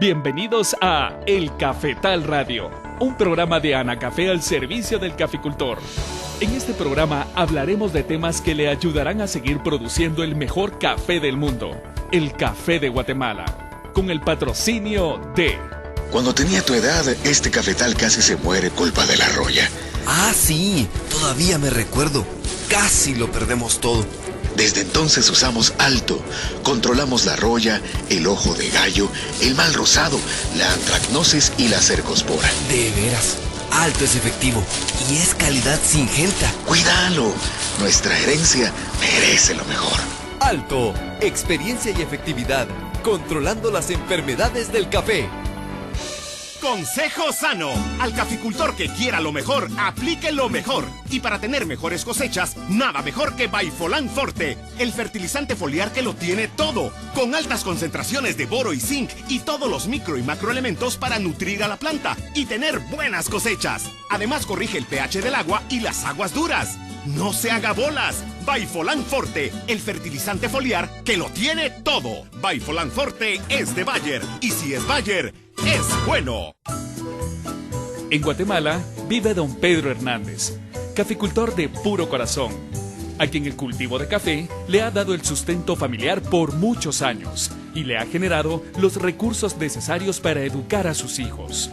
Bienvenidos a El Cafetal Radio, un programa de Anacafé al servicio del caficultor. En este programa hablaremos de temas que le ayudarán a seguir produciendo el mejor café del mundo, el café de Guatemala, con el patrocinio de... Cuando tenía tu edad, este cafetal casi se muere culpa de la roya. Ah, sí, todavía me recuerdo. Casi lo perdemos todo. Desde entonces usamos Alto. Controlamos la roya, el ojo de gallo, el mal rosado, la antracnosis y la cercospora. De veras, Alto es efectivo y es calidad Syngenta. ¡Cuídalo! Nuestra herencia merece lo mejor. Alto, experiencia y efectividad, controlando las enfermedades del café. Consejo sano. Al caficultor que quiera lo mejor, aplique lo mejor. Y para tener mejores cosechas, nada mejor que Baifolan Forte, el fertilizante foliar que lo tiene todo, con altas concentraciones de boro y zinc y todos los micro y macroelementos para nutrir a la planta y tener buenas cosechas. Además corrige el pH del agua y las aguas duras. No se haga bolas. Baifolan Forte, el fertilizante foliar que lo tiene todo. Baifolan Forte es de Bayer. Y si es Bayer, es bueno. En Guatemala vive don Pedro Hernández, caficultor de puro corazón, a quien el cultivo de café le ha dado el sustento familiar por muchos años y le ha generado los recursos necesarios para educar a sus hijos.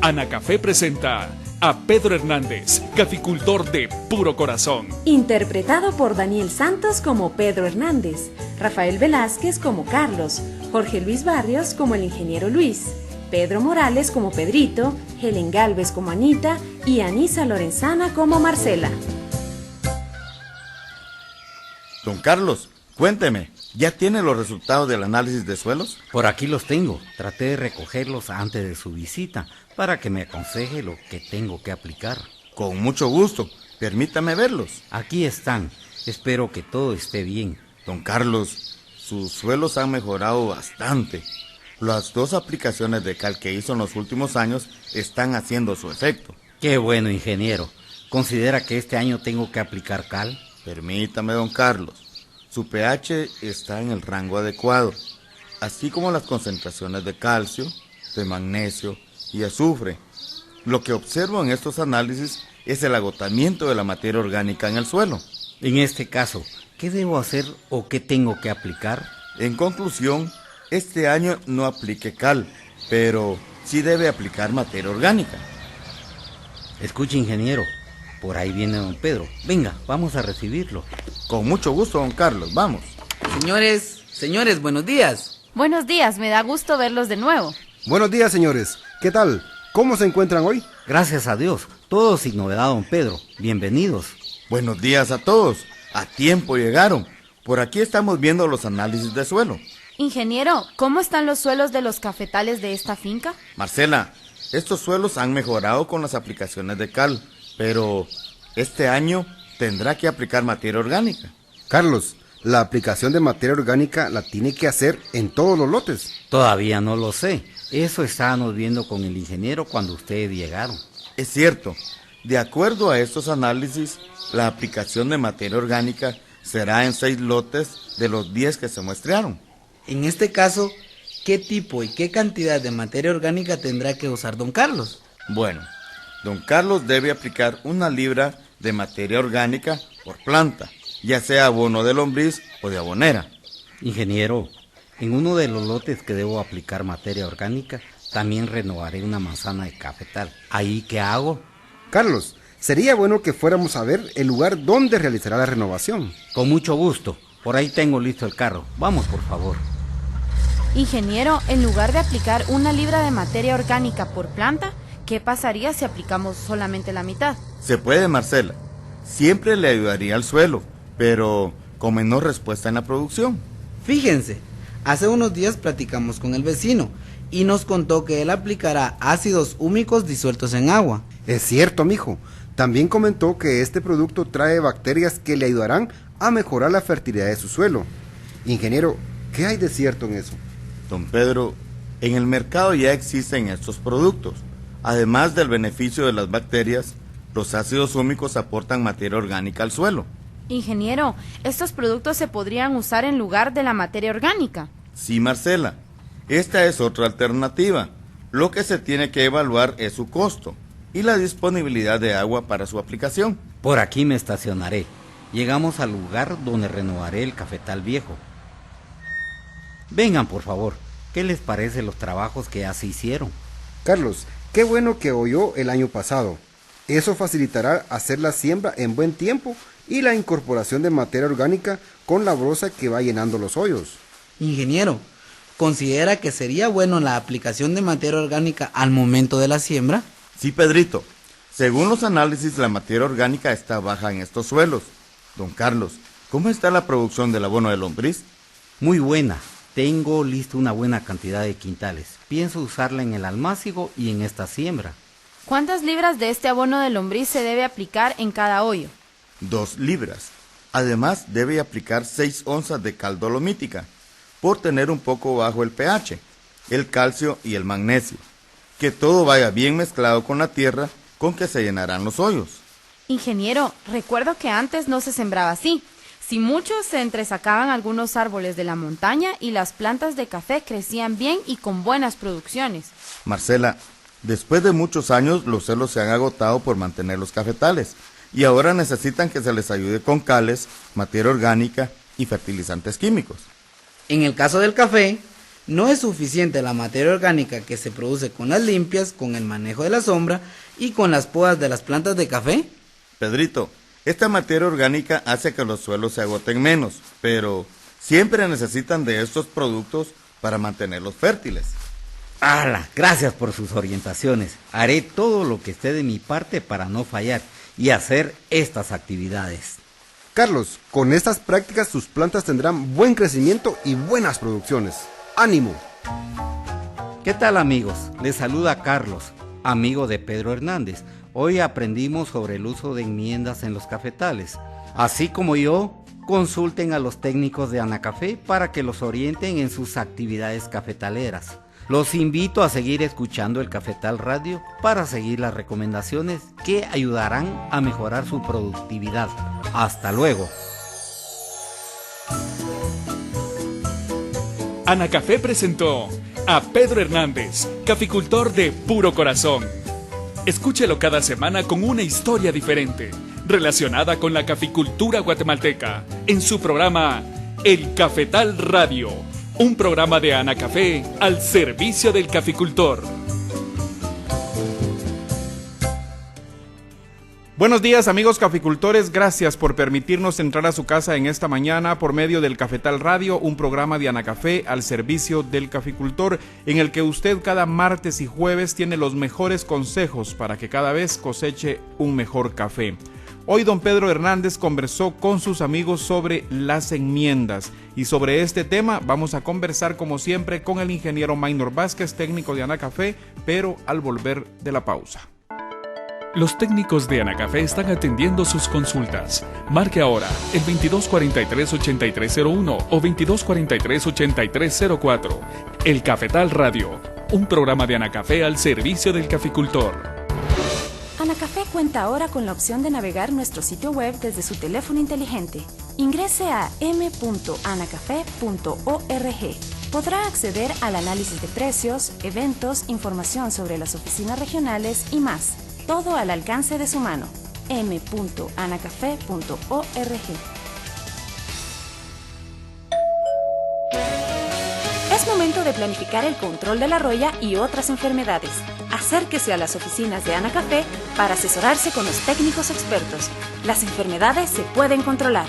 Anacafé presenta a Pedro Hernández, caficultor de puro corazón. Interpretado por Daniel Santos como Pedro Hernández, Rafael Velázquez como Carlos, Jorge Luis Barrios como el ingeniero Luis, Pedro Morales como Pedrito, Helen Galvez como Anita y Anisa Lorenzana como Marcela. Don Carlos, cuénteme, ¿ya tiene los resultados del análisis de suelos? Por aquí los tengo. Traté de recogerlos antes de su visita para que me aconseje lo que tengo que aplicar. Con mucho gusto, permítame verlos. Aquí están. Espero que todo esté bien. Don Carlos, sus suelos han mejorado bastante. Las 2 aplicaciones de cal que hizo en los últimos años están haciendo su efecto. Qué bueno, ingeniero. ¿Considera que este año tengo que aplicar cal? Permítame, don Carlos. Su pH está en el rango adecuado, así como las concentraciones de calcio, de magnesio y azufre. Lo que observo en estos análisis es el agotamiento de la materia orgánica en el suelo. En este caso, ¿qué debo hacer o qué tengo que aplicar? En conclusión, este año no aplique cal, pero sí debe aplicar materia orgánica. Escuche, ingeniero, por ahí viene don Pedro. Venga, vamos a recibirlo. Con mucho gusto, don Carlos, vamos. Señores, buenos días. Buenos días, me da gusto verlos de nuevo. Buenos días, señores. ¿Qué tal? ¿Cómo se encuentran hoy? Gracias a Dios, todo sin novedad, don Pedro. Bienvenidos. Buenos días a todos. A tiempo llegaron. Por aquí estamos viendo los análisis de suelo. Ingeniero, ¿cómo están los suelos de los cafetales de esta finca? Marcela, estos suelos han mejorado con las aplicaciones de cal, pero este año tendrá que aplicar materia orgánica. Carlos, la aplicación de materia orgánica la tiene que hacer en todos los lotes. Todavía no lo sé. Eso estábamos viendo con el ingeniero cuando ustedes llegaron. Es cierto. De acuerdo a estos análisis, la aplicación de materia orgánica será en 6 lotes de los 10 que se muestrearon. En este caso, ¿qué tipo y qué cantidad de materia orgánica tendrá que usar don Carlos? Bueno, don Carlos debe aplicar 1 libra de materia orgánica por planta, ya sea abono de lombriz o de abonera. Ingeniero, en uno de los lotes que debo aplicar materia orgánica, también renovaré una manzana de cafetal. ¿Ahí qué hago? Carlos, sería bueno que fuéramos a ver el lugar donde realizará la renovación. Con mucho gusto. Por ahí tengo listo el carro. Vamos, por favor. Ingeniero, en lugar de aplicar 1 libra de materia orgánica por planta, ¿qué pasaría si aplicamos solamente la mitad? Se puede, Marcela. Siempre le ayudaría al suelo, pero con menor respuesta en la producción. Fíjense, hace unos días platicamos con el vecino y nos contó que él aplicará ácidos húmicos disueltos en agua. Es cierto, mijo. También comentó que este producto trae bacterias que le ayudarán a mejorar la fertilidad de su suelo. Ingeniero, ¿qué hay de cierto en eso? Don Pedro, en el mercado ya existen estos productos. Además del beneficio de las bacterias, los ácidos húmicos aportan materia orgánica al suelo. Ingeniero, ¿estos productos se podrían usar en lugar de la materia orgánica? Sí, Marcela. Esta es otra alternativa. Lo que se tiene que evaluar es su costo y la disponibilidad de agua para su aplicación. Por aquí me estacionaré. Llegamos al lugar donde renovaré el cafetal viejo. Vengan, por favor. ¿Qué les parece los trabajos que ya se hicieron? Carlos, qué bueno que oyó el año pasado. Eso facilitará hacer la siembra en buen tiempo y la incorporación de materia orgánica con la brosa que va llenando los hoyos. Ingeniero, ¿considera que sería bueno la aplicación de materia orgánica al momento de la siembra? Sí, Pedrito. Según los análisis, la materia orgánica está baja en estos suelos. Don Carlos, ¿cómo está la producción del abono de lombriz? Muy buena. Tengo listo una buena cantidad de quintales. Pienso usarla en el almácigo y en esta siembra. ¿Cuántas libras de este abono de lombriz se debe aplicar en cada hoyo? 2 libras. Además, debe aplicar 6 onzas de cal dolomítica, por tener un poco bajo el pH, el calcio y el magnesio. Que todo vaya bien mezclado con la tierra con que se llenarán los hoyos. Ingeniero, recuerdo que antes no se sembraba así. Si mucho, se entresacaban algunos árboles de la montaña y las plantas de café crecían bien y con buenas producciones. Marcela, después de muchos años, los celos se han agotado por mantener los cafetales y ahora necesitan que se les ayude con cales, materia orgánica y fertilizantes químicos. En el caso del café, no es suficiente la materia orgánica que se produce con las limpias, con el manejo de la sombra y con las podas de las plantas de café. Pedrito, esta materia orgánica hace que los suelos se agoten menos, pero siempre necesitan de estos productos para mantenerlos fértiles. ¡Hala! Gracias por sus orientaciones. Haré todo lo que esté de mi parte para no fallar y hacer estas actividades. Carlos, con estas prácticas sus plantas tendrán buen crecimiento y buenas producciones. ¡Ánimo! ¿Qué tal, amigos? Les saluda Carlos, amigo de Pedro Hernández. Hoy aprendimos sobre el uso de enmiendas en los cafetales. Así como yo, consulten a los técnicos de Anacafé para que los orienten en sus actividades cafetaleras. Los invito a seguir escuchando el Cafetal Radio para seguir las recomendaciones que ayudarán a mejorar su productividad. ¡Hasta luego! Anacafé presentó a Pedro Hernández, caficultor de puro corazón. Escúchelo cada semana con una historia diferente, relacionada con la caficultura guatemalteca, en su programa El Cafetal Radio, un programa de Anacafé al servicio del caficultor. Buenos días, amigos caficultores, gracias por permitirnos entrar a su casa en esta mañana por medio del Cafetal Radio, un programa de Anacafé al servicio del caficultor, en el que usted cada martes y jueves tiene los mejores consejos para que cada vez coseche un mejor café. Hoy don Pedro Hernández conversó con sus amigos sobre las enmiendas y sobre este tema vamos a conversar como siempre con el ingeniero Maynor Vázquez, técnico de Anacafé, pero al volver de la pausa. Los técnicos de Anacafé están atendiendo sus consultas. Marque ahora el 2243-8301 o 2243-8304. El Cafetal Radio, un programa de Anacafé al servicio del caficultor. Anacafé cuenta ahora con la opción de navegar nuestro sitio web desde su teléfono inteligente. Ingrese a m.anacafé.org. Podrá acceder al análisis de precios, eventos, información sobre las oficinas regionales y más. Todo al alcance de su mano. m.anacafé.org. Es momento de planificar el control de la roya y otras enfermedades. Acérquese a las oficinas de Anacafé para asesorarse con los técnicos expertos. Las enfermedades se pueden controlar.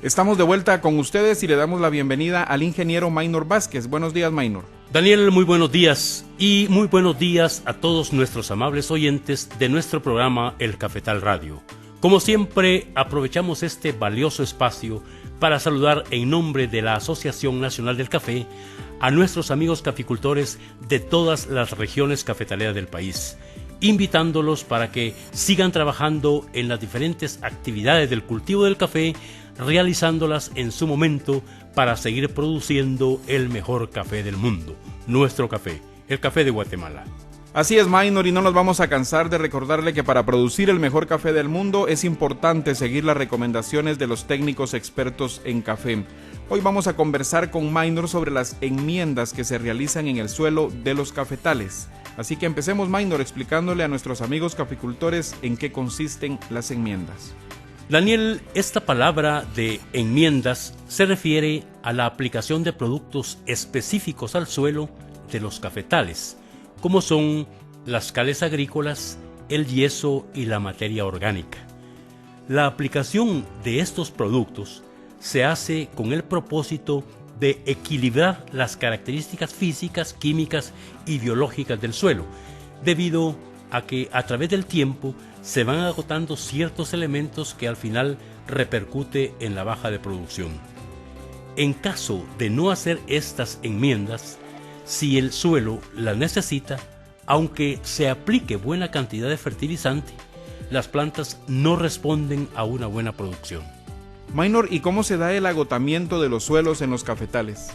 Estamos de vuelta con ustedes y le damos la bienvenida al ingeniero Maynor Vázquez. Buenos días, Maynor. Daniel, muy buenos días y muy buenos días a todos nuestros amables oyentes de nuestro programa El Cafetal Radio. Como siempre, aprovechamos este valioso espacio para saludar en nombre de la Asociación Nacional del Café a nuestros amigos caficultores de todas las regiones cafetaleras del país, invitándolos para que sigan trabajando en las diferentes actividades del cultivo del café, realizándolas en su momento para seguir produciendo el mejor café del mundo, nuestro café, el café de Guatemala. Así es, Maynor, y no nos vamos a cansar de recordarle que para producir el mejor café del mundo es importante seguir las recomendaciones de los técnicos expertos en café. Hoy vamos a conversar con Maynor sobre las enmiendas que se realizan en el suelo de los cafetales. Así que empecemos, Maynor, explicándole a nuestros amigos caficultores en qué consisten las enmiendas. Daniel, esta palabra de enmiendas se refiere a la aplicación de productos específicos al suelo de los cafetales, como son las cales agrícolas, el yeso y la materia orgánica. La aplicación de estos productos se hace con el propósito de equilibrar las características físicas, químicas y biológicas del suelo, debido a que a través del tiempo se van agotando ciertos elementos que al final repercute en la baja de producción. En caso de no hacer estas enmiendas, si el suelo las necesita, aunque se aplique buena cantidad de fertilizante, las plantas no responden a una buena producción. Maynor, ¿y cómo se da el agotamiento de los suelos en los cafetales?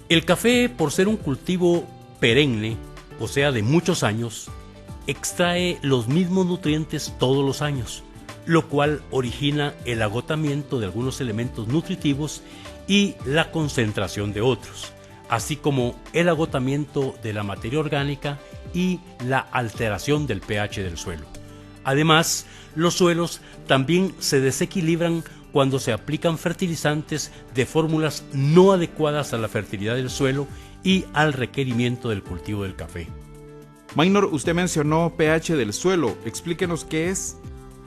El café, por ser un cultivo perenne, o sea de muchos años, extrae los mismos nutrientes todos los años, lo cual origina el agotamiento de algunos elementos nutritivos y la concentración de otros, así como el agotamiento de la materia orgánica y la alteración del pH del suelo. Además, los suelos también se desequilibran cuando se aplican fertilizantes de fórmulas no adecuadas a la fertilidad del suelo y al requerimiento del cultivo del café. Maynor, usted mencionó pH del suelo. Explíquenos qué es.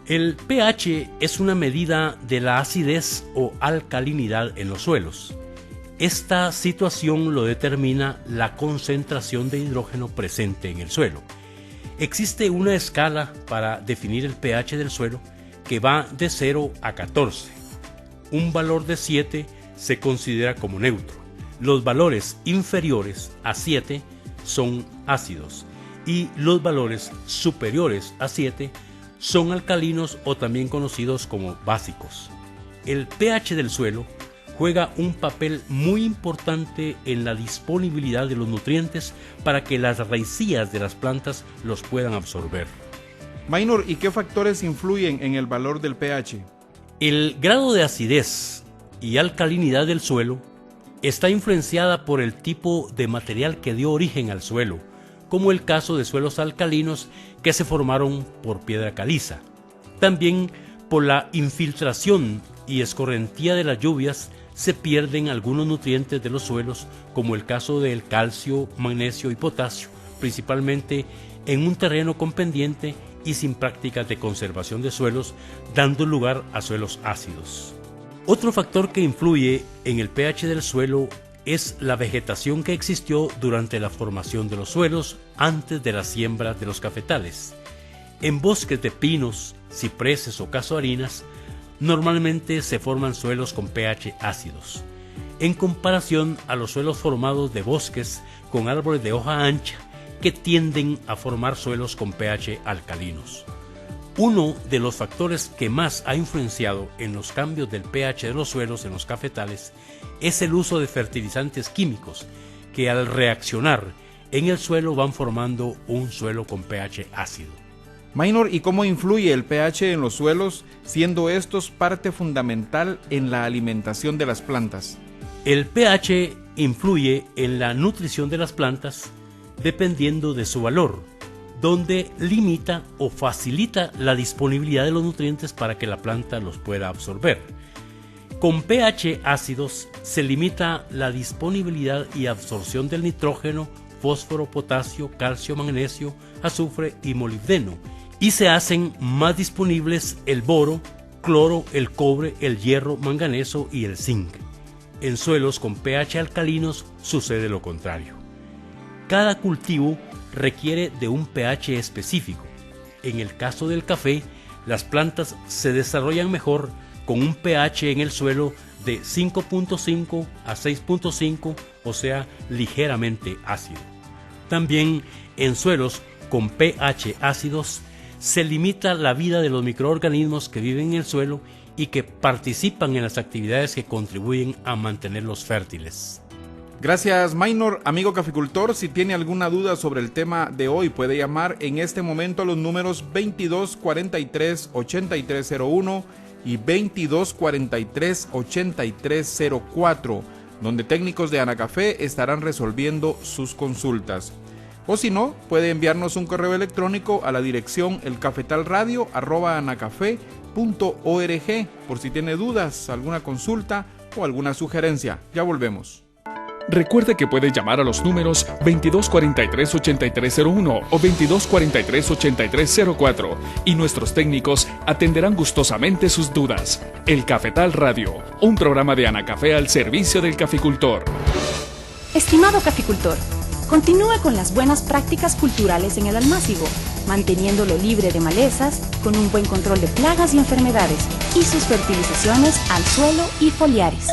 El pH es una medida de la acidez o alcalinidad en los suelos. Esta situación lo determina la concentración de hidrógeno presente en el suelo. Existe una escala para definir el pH del suelo que va de 0 a 14. Un valor de 7 se considera como neutro. Los valores inferiores a 7 son ácidos y los valores superiores a 7 son alcalinos o también conocidos como básicos. El pH del suelo juega un papel muy importante en la disponibilidad de los nutrientes para que las raicillas de las plantas los puedan absorber. Maynor, ¿y qué factores influyen en el valor del pH? El grado de acidez y alcalinidad del suelo está influenciada por el tipo de material que dio origen al suelo, como el caso de suelos alcalinos que se formaron por piedra caliza. También por la infiltración y escorrentía de las lluvias se pierden algunos nutrientes de los suelos, como el caso del calcio, magnesio y potasio, principalmente en un terreno con pendiente y sin prácticas de conservación de suelos, dando lugar a suelos ácidos. Otro factor que influye en el pH del suelo es la vegetación que existió durante la formación de los suelos antes de la siembra de los cafetales. En bosques de pinos, cipreses o casuarinas, normalmente se forman suelos con pH ácidos, en comparación a los suelos formados de bosques con árboles de hoja ancha, que tienden a formar suelos con pH alcalinos. Uno de los factores que más ha influenciado en los cambios del pH de los suelos en los cafetales es el uso de fertilizantes químicos que al reaccionar en el suelo van formando un suelo con pH ácido. Maynor, ¿y cómo influye el pH en los suelos, siendo estos parte fundamental en la alimentación de las plantas? El pH influye en la nutrición de las plantas dependiendo de su valor, donde limita o facilita la disponibilidad de los nutrientes para que la planta los pueda absorber. Con pH ácidos se limita la disponibilidad y absorción del nitrógeno, fósforo, potasio, calcio, magnesio, azufre y molibdeno, y se hacen más disponibles el boro, cloro, el cobre, el hierro, manganeso y el zinc. En suelos con pH alcalinos sucede lo contrario. Cada cultivo requiere de un pH específico. En el caso del café, las plantas se desarrollan mejor con un pH en el suelo de 5.5 a 6.5, o sea, ligeramente ácido. También en suelos con pH ácidos se limita la vida de los microorganismos que viven en el suelo y que participan en las actividades que contribuyen a mantenerlos fértiles. Gracias, Maynor. Amigo caficultor, si tiene alguna duda sobre el tema de hoy, puede llamar en este momento a los números 2243-8301 y 2243-8304. donde técnicos de Anacafé estarán resolviendo sus consultas. O si no, puede enviarnos un correo electrónico a la dirección elcafetalradio@anacafé.org por si tiene dudas, alguna consulta o alguna sugerencia. Ya volvemos. Recuerde que puede llamar a los números 2243-8301 o 2243-8304 y nuestros técnicos atenderán gustosamente sus dudas. El Cafetal Radio, un programa de Anacafé al servicio del caficultor. Estimado caficultor, continúe con las buenas prácticas culturales en el almácigo, manteniéndolo libre de malezas, con un buen control de plagas y enfermedades, y sus fertilizaciones al suelo y foliares.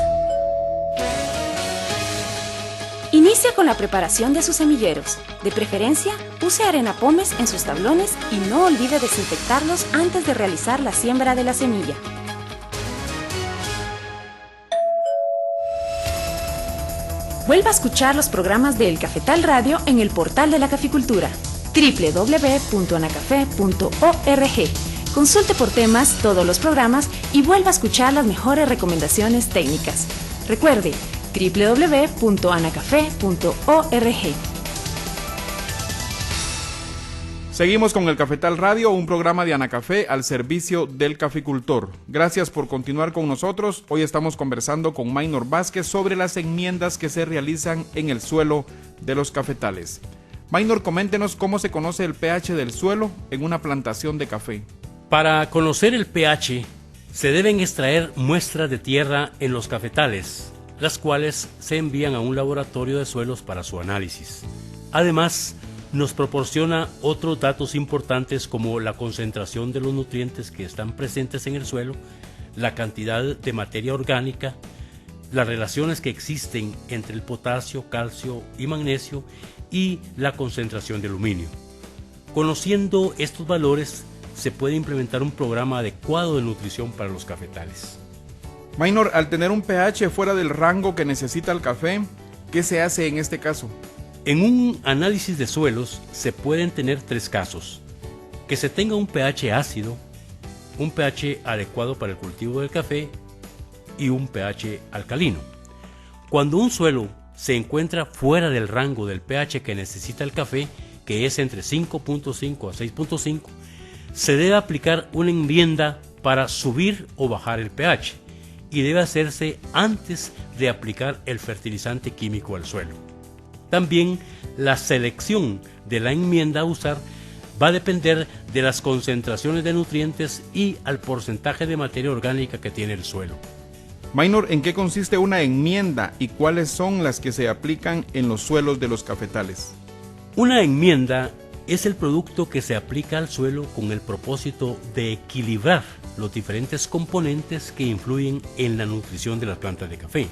Inicia con la preparación de sus semilleros. De preferencia, use arena pómez en sus tablones y no olvide desinfectarlos antes de realizar la siembra de la semilla. Vuelva a escuchar los programas de El Cafetal Radio en el portal de la caficultura, www.anacafé.org. Consulte por temas todos los programas y vuelva a escuchar las mejores recomendaciones técnicas. Recuerde, www.anacafé.org. Seguimos con el Cafetal Radio, un programa de Anacafé al servicio del caficultor. Gracias por continuar con nosotros. Hoy estamos conversando con Maynor Vázquez sobre las enmiendas que se realizan en el suelo de los cafetales. Maynor, coméntenos cómo se conoce el pH del suelo en una plantación de café. Para conocer el pH, se deben extraer muestras de tierra en los cafetales, las cuales se envían a un laboratorio de suelos para su análisis. Además, nos proporciona otros datos importantes como la concentración de los nutrientes que están presentes en el suelo, la cantidad de materia orgánica, las relaciones que existen entre el potasio, calcio y magnesio y la concentración de aluminio. Conociendo estos valores, se puede implementar un programa adecuado de nutrición para los cafetales. Maynor, al tener un pH fuera del rango que necesita el café, ¿qué se hace en este caso? En un análisis de suelos se pueden tener tres casos: que se tenga un pH ácido, un pH adecuado para el cultivo del café y un pH alcalino. Cuando un suelo se encuentra fuera del rango del pH que necesita el café, que es entre 5.5 a 6.5, se debe aplicar una enmienda para subir o bajar el pH y debe hacerse antes de aplicar el fertilizante químico al suelo. También la selección de la enmienda a usar va a depender de las concentraciones de nutrientes y al porcentaje de materia orgánica que tiene el suelo. Maynor, ¿en qué consiste una enmienda y cuáles son las que se aplican en los suelos de los cafetales? Una enmienda es el producto que se aplica al suelo con el propósito de equilibrar los diferentes componentes que influyen en la nutrición de las plantas de café.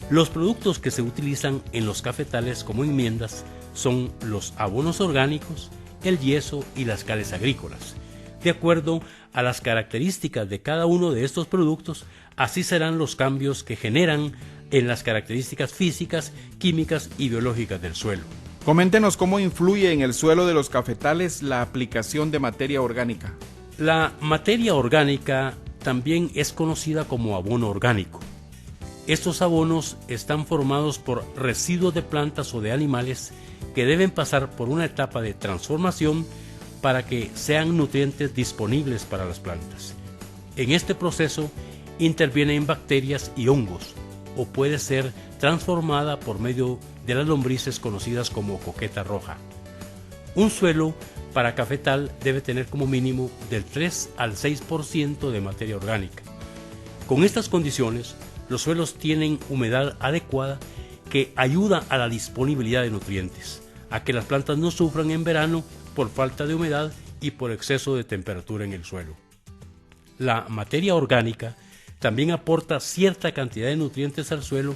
Los productos que se utilizan en los cafetales como enmiendas son los abonos orgánicos, el yeso y las cales agrícolas. De acuerdo a las características de cada uno de estos productos, así serán los cambios que generan en las características físicas, químicas y biológicas del suelo. Coméntenos cómo influye en el suelo de los cafetales la aplicación de materia orgánica. La materia orgánica también es conocida como abono orgánico. Estos abonos están formados por residuos de plantas o de animales que deben pasar por una etapa de transformación para que sean nutrientes disponibles para las plantas. En este proceso intervienen bacterias y hongos, o puede ser transformada por medio de las lombrices conocidas como coqueta roja. Un suelo para cafetal debe tener como mínimo del 3 al 6% de materia orgánica. Con estas condiciones, los suelos tienen humedad adecuada que ayuda a la disponibilidad de nutrientes, a que las plantas no sufran en verano por falta de humedad y por exceso de temperatura en el suelo. La materia orgánica también aporta cierta cantidad de nutrientes al suelo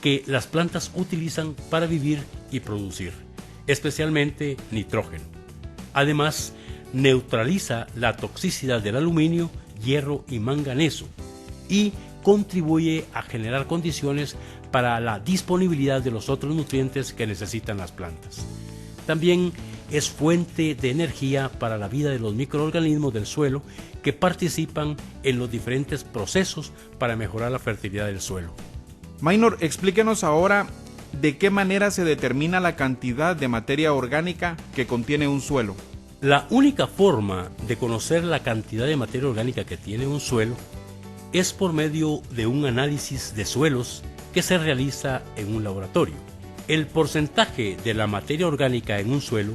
que las plantas utilizan para vivir y producir, especialmente nitrógeno. Además, neutraliza la toxicidad del aluminio, hierro y manganeso y contribuye a generar condiciones para la disponibilidad de los otros nutrientes que necesitan las plantas. También es fuente de energía para la vida de los microorganismos del suelo que participan en los diferentes procesos para mejorar la fertilidad del suelo. Maynor, explíquenos ahora de qué manera se determina la cantidad de materia orgánica que contiene un suelo. La única forma de conocer la cantidad de materia orgánica que tiene un suelo es por medio de un análisis de suelos que se realiza en un laboratorio. El porcentaje de la materia orgánica en un suelo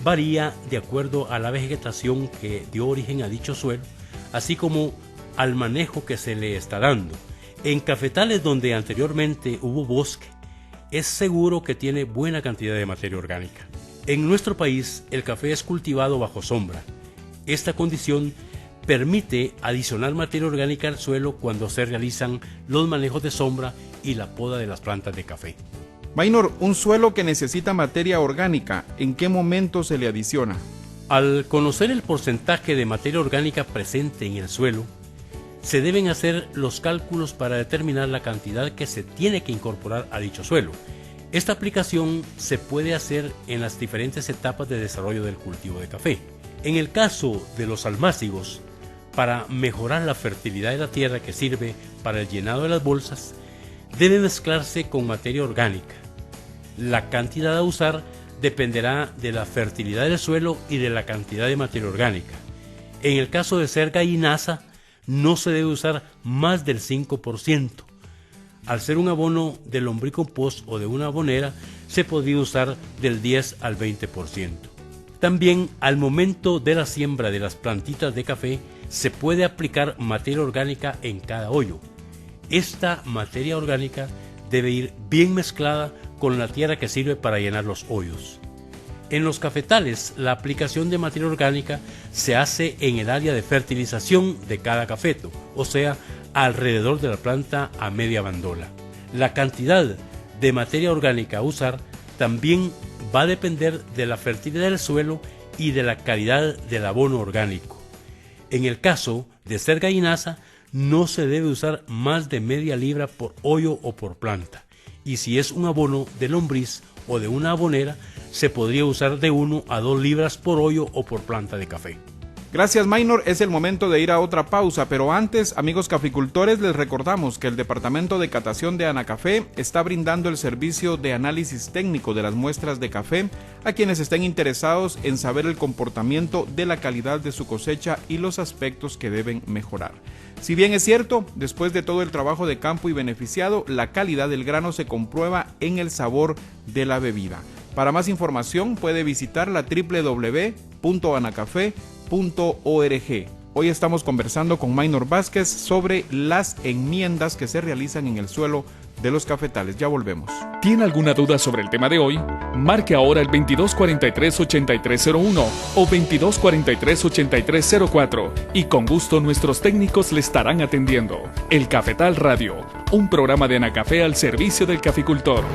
varía de acuerdo a la vegetación que dio origen a dicho suelo, así como al manejo que se le está dando. En cafetales donde anteriormente hubo bosque, es seguro que tiene buena cantidad de materia orgánica. En nuestro país, el café es cultivado bajo sombra. Esta condición permite adicionar materia orgánica al suelo cuando se realizan los manejos de sombra y la poda de las plantas de café. Maynor, un suelo que necesita materia orgánica, ¿en qué momento se le adiciona? Al conocer el porcentaje de materia orgánica presente en el suelo, se deben hacer los cálculos para determinar la cantidad que se tiene que incorporar a dicho suelo. Esta aplicación se puede hacer en las diferentes etapas de desarrollo del cultivo de café. En el caso de los almácigos, para mejorar la fertilidad de la tierra que sirve para el llenado de las bolsas, debe mezclarse con materia orgánica. La cantidad a usar dependerá de la fertilidad del suelo y de la cantidad de materia orgánica. En el caso de ser gallinaza, no se debe usar más del 5%. Al ser un abono de lombricompost o de una abonera, se podría usar del 10 al 20%. También al momento de la siembra de las plantitas de café, se puede aplicar materia orgánica en cada hoyo. Esta materia orgánica debe ir bien mezclada con la tierra que sirve para llenar los hoyos. En los cafetales, la aplicación de materia orgánica se hace en el área de fertilización de cada cafeto, o sea, alrededor de la planta a media bandola. La cantidad de materia orgánica a usar también va a depender de la fertilidad del suelo y de la calidad del abono orgánico. En el caso de ser gallinaza, no se debe usar más de media libra por hoyo o por planta, y si es un abono de lombriz o de una abonera, se podría usar de 1 a 2 libras por hoyo o por planta de café. Gracias, Maynor. Es el momento de ir a otra pausa, pero antes, amigos caficultores, les recordamos que el Departamento de Catación de Anacafé está brindando el servicio de análisis técnico de las muestras de café a quienes estén interesados en saber el comportamiento de la calidad de su cosecha y los aspectos que deben mejorar. Si bien es cierto, después de todo el trabajo de campo y beneficiado, la calidad del grano se comprueba en el sabor de la bebida. Para más información puede visitar la www.anacafé.org. Hoy estamos conversando con Maynor Vázquez sobre las enmiendas que se realizan en el suelo de los cafetales. Ya volvemos. ¿Tiene alguna duda sobre el tema de hoy? Marque ahora el 2243-8301 o 2243-8304 y con gusto nuestros técnicos le estarán atendiendo. El Cafetal Radio, un programa de Anacafé al servicio del caficultor.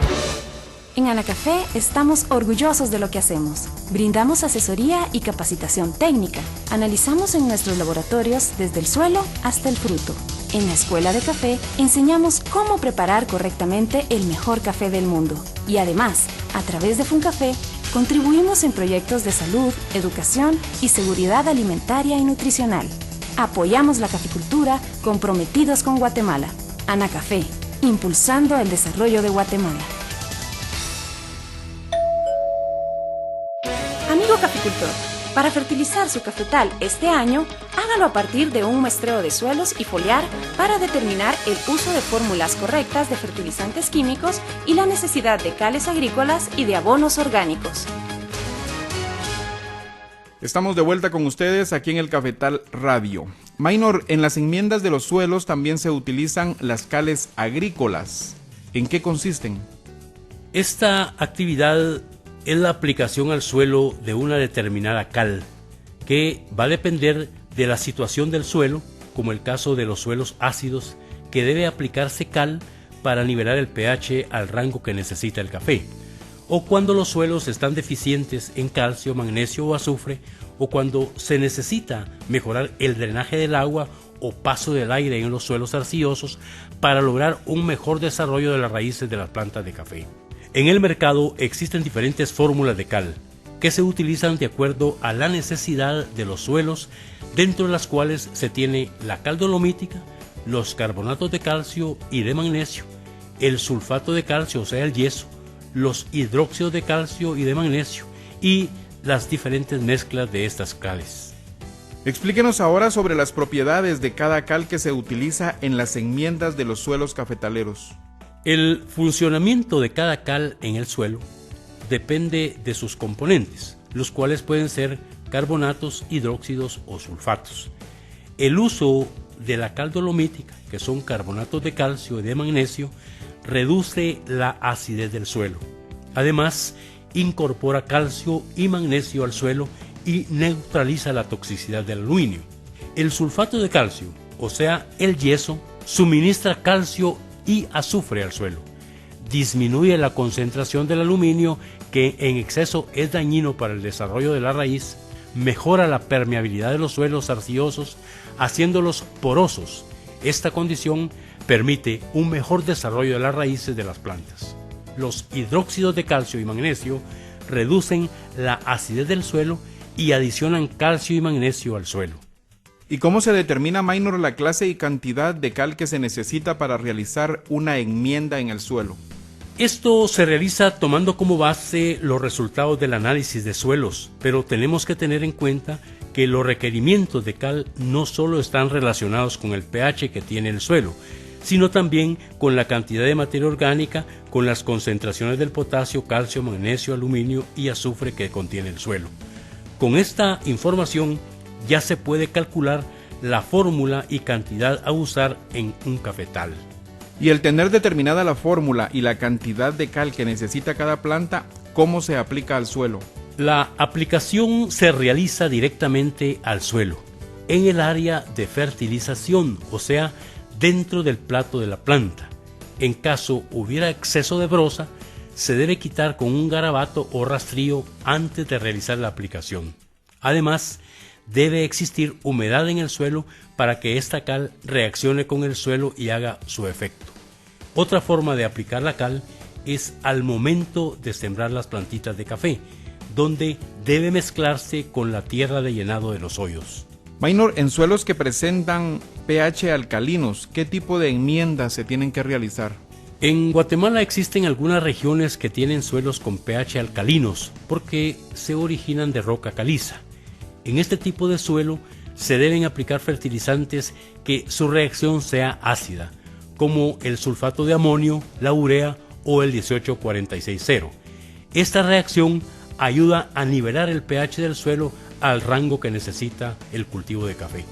En Anacafé estamos orgullosos de lo que hacemos. Brindamos asesoría y capacitación técnica. Analizamos en nuestros laboratorios desde el suelo hasta el fruto. En la Escuela de Café enseñamos cómo preparar correctamente el mejor café del mundo. Y además, a través de FUNCAFÉ, contribuimos en proyectos de salud, educación y seguridad alimentaria y nutricional. Apoyamos la caficultura comprometidos con Guatemala. Anacafé, impulsando el desarrollo de Guatemala. Amigo caficultor, para fertilizar su cafetal este año, hágalo a partir de un muestreo de suelos y foliar para determinar el uso de fórmulas correctas de fertilizantes químicos y la necesidad de cales agrícolas y de abonos orgánicos. Estamos de vuelta con ustedes aquí en el Cafetal Radio. Maynor, en las enmiendas de los suelos también se utilizan las cales agrícolas. ¿En qué consisten? Esta actividad es la aplicación al suelo de una determinada cal, que va a depender de la situación del suelo, como el caso de los suelos ácidos, que debe aplicarse cal para nivelar el pH al rango que necesita el café, o cuando los suelos están deficientes en calcio, magnesio o azufre, o cuando se necesita mejorar el drenaje del agua o paso del aire en los suelos arcillosos para lograr un mejor desarrollo de las raíces de las plantas de café. En el mercado existen diferentes fórmulas de cal que se utilizan de acuerdo a la necesidad de los suelos, dentro de las cuales se tiene la cal dolomítica, los carbonatos de calcio y de magnesio, el sulfato de calcio, o sea el yeso, los hidróxidos de calcio y de magnesio y las diferentes mezclas de estas cales. Explíquenos ahora sobre las propiedades de cada cal que se utiliza en las enmiendas de los suelos cafetaleros. El funcionamiento de cada cal en el suelo depende de sus componentes, los cuales pueden ser carbonatos, hidróxidos o sulfatos. El uso de la cal dolomítica, que son carbonatos de calcio y de magnesio, reduce la acidez del suelo. Además, incorpora calcio y magnesio al suelo y neutraliza la toxicidad del aluminio. El sulfato de calcio, o sea, el yeso, suministra calcio y azufre al suelo. Disminuye la concentración del aluminio, que en exceso es dañino para el desarrollo de la raíz. Mejora la permeabilidad de los suelos arcillosos, haciéndolos porosos. Esta condición permite un mejor desarrollo de las raíces de las plantas. Los hidróxidos de calcio y magnesio reducen la acidez del suelo y adicionan calcio y magnesio al suelo. ¿Y cómo se determina, Maynor, la clase y cantidad de cal que se necesita para realizar una enmienda en el suelo? Esto se realiza tomando como base los resultados del análisis de suelos, pero tenemos que tener en cuenta que los requerimientos de cal no solo están relacionados con el pH que tiene el suelo, sino también con la cantidad de materia orgánica, con las concentraciones del potasio, calcio, magnesio, aluminio y azufre que contiene el suelo. Con esta información ya se puede calcular la fórmula y cantidad a usar en un cafetal. Y el tener determinada la fórmula y la cantidad de cal que necesita cada planta, ¿cómo se aplica al suelo? La aplicación se realiza directamente al suelo, en el área de fertilización, o sea, dentro del plato de la planta. En caso hubiera exceso de broza, se debe quitar con un garabato o rastrillo antes de realizar la aplicación. Además, debe existir humedad en el suelo para que esta cal reaccione con el suelo y haga su efecto. Otra forma de aplicar la cal es al momento de sembrar las plantitas de café, donde debe mezclarse con la tierra de llenado de los hoyos. Maynor, en suelos que presentan pH alcalinos, ¿qué tipo de enmiendas se tienen que realizar? En Guatemala existen algunas regiones que tienen suelos con pH alcalinos porque se originan de roca caliza. En este tipo de suelo se deben aplicar fertilizantes que su reacción sea ácida, como el sulfato de amonio, la urea o el 1846-0. Esta reacción ayuda a nivelar el pH del suelo al rango que necesita el cultivo de café.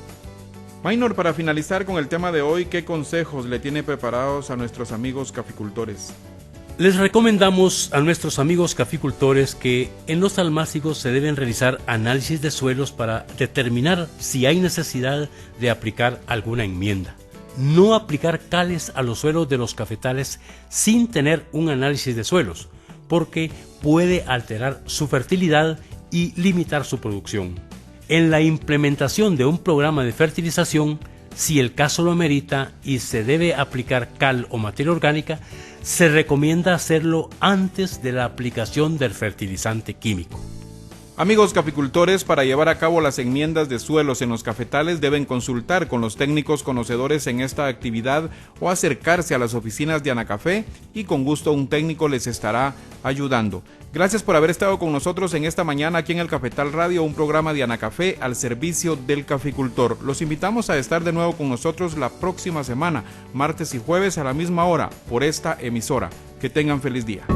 Maynor, para finalizar con el tema de hoy, ¿qué consejos le tiene preparados a nuestros amigos caficultores? Les recomendamos a nuestros amigos caficultores que en los almácigos se deben realizar análisis de suelos para determinar si hay necesidad de aplicar alguna enmienda. No aplicar cales a los suelos de los cafetales sin tener un análisis de suelos, porque puede alterar su fertilidad y limitar su producción. En la implementación de un programa de fertilización, si el caso lo amerita y se debe aplicar cal o materia orgánica, se recomienda hacerlo antes de la aplicación del fertilizante químico. Amigos caficultores, para llevar a cabo las enmiendas de suelos en los cafetales deben consultar con los técnicos conocedores en esta actividad o acercarse a las oficinas de Anacafé y con gusto un técnico les estará ayudando. Gracias por haber estado con nosotros en esta mañana aquí en el Cafetal Radio, un programa de Anacafé al servicio del caficultor. Los invitamos a estar de nuevo con nosotros la próxima semana, martes y jueves a la misma hora, por esta emisora. Que tengan feliz día.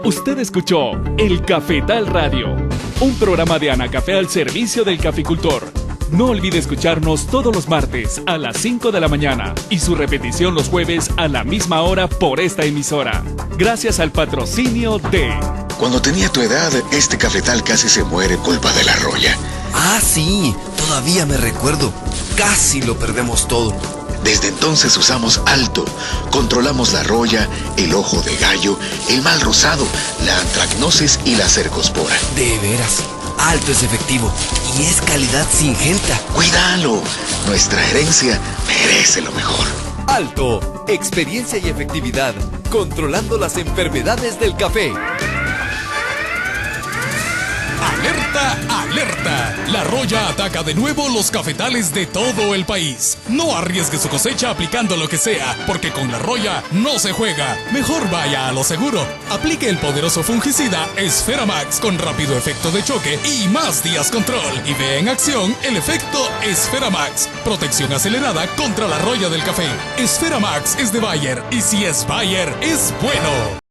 Usted escuchó El Cafetal Radio, un programa de Anacafé al servicio del caficultor. No olvide escucharnos todos los martes a las 5 de la mañana y su repetición los jueves a la misma hora por esta emisora. Gracias al patrocinio de... Cuando tenía tu edad, este cafetal casi se muere culpa de la roya. Ah, sí, todavía me recuerdo. Casi lo perdemos todo. Desde entonces usamos Alto. Controlamos la roya, el ojo de gallo, el mal rosado, la antracnosis y la cercospora. De veras, Alto es efectivo y es calidad singenta. ¡Cuídalo! Nuestra herencia merece lo mejor. Alto, experiencia y efectividad, controlando las enfermedades del café. ¡Alerta! Alerta, alerta. La roya ataca de nuevo los cafetales de todo el país. No arriesgue su cosecha aplicando lo que sea, porque con la roya no se juega. Mejor vaya a lo seguro. Aplique el poderoso fungicida Esfera Max con rápido efecto de choque y más días control. Y vea en acción el efecto Esfera Max. Protección acelerada contra la roya del café. Esfera Max es de Bayer y si es Bayer, es bueno.